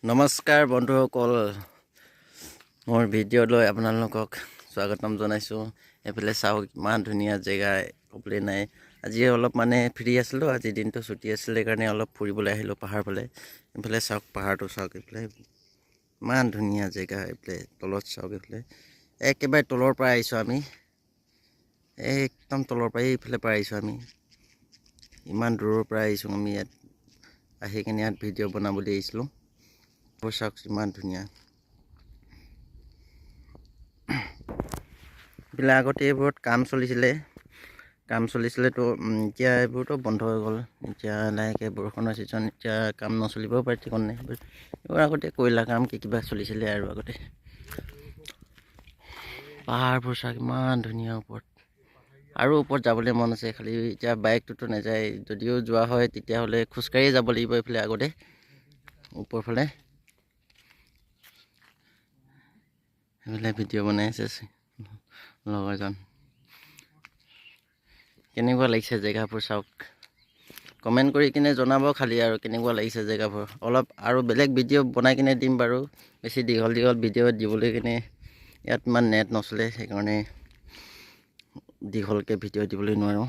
নমস্কাৰ বন্ধুসকল, মোৰ ভিডিঅ'লৈ আপোনালোকক স্বাগতম জনাইছোঁ। এইফালে চাওক ইমান ধুনীয়া জেগা ক'বলৈ নাই। আজি অলপ মানে ফ্ৰী আছিলোঁ, আজি দিনটো ছুটি আছিলে, সেইকাৰণে অলপ ফুৰিবলৈ আহিলোঁ পাহাৰ ফালে। এইফালে চাওক পাহাৰটো চাওক, এইফালে ইমান ধুনীয়া জেগা। এইফালে তলত চাওক, এইফালে একেবাৰে তলৰ পৰা আহিছোঁ আমি, একদম তলৰ পৰাই এইফালে পৰা আহিছোঁ আমি। ইমান দূৰৰ পৰা আহিছোঁ আমি, ইয়াত আহি কিনে ইয়াত ভিডিঅ' বনাবলৈ আহিছিলোঁ। চাওক ইমান ধুনীয়া। এইবিলাক আগতে এইবোৰত কাম চলিছিলেতো, এতিয়া এইবোৰতো বন্ধ হৈ গ'ল। এতিয়া লাহেকৈ বৰষুণৰ ছিজন, এতিয়া কাম নচলিবও পাৰে, ঠিক নাই। এইবোৰ আগতে কয়লা কাম কিবা চলিছিলে আৰু আগতে। পাহাৰবোৰ চাওক ইমান ধুনীয়া ওপৰত, আৰু ওপৰত যাবলৈ মন আছে, খালি এতিয়া বাইকটোতো নাযায়। যদিও যোৱা হয় তেতিয়াহ'লে খোজকাঢ়িয়ে যাব লাগিব এইফালে আগতে ওপৰ ফালে। এইফালে ভিডিঅ' বনাই আছে লগৰজন। কেনেকুৱা লাগিছে জেগাবোৰ চাওক, কমেণ্ট কৰি কিনে জনাব খালি আৰু কেনেকুৱা লাগিছে জেগাবোৰ। অলপ আৰু বেলেগ ভিডিঅ' বনাই কিনে দিম বাৰু, বেছি দীঘল ভিডিঅ' দিবলৈ কিনে ইয়াত ইমান নেট নচলে, সেইকাৰণে দীঘলকৈ ভিডিঅ' দিবলৈ নোৱাৰোঁ।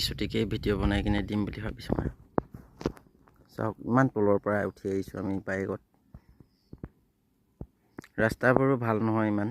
চুটিকৈ ভিডিঅ' বনাই কিনে দিম বুলি ভাবিছোঁ আৰু। চাওক ইমান তলৰ পৰা উঠি আহিছোঁ আমি বাইকত। ৰাস্তাবোৰো ভাল নহয় ইমান।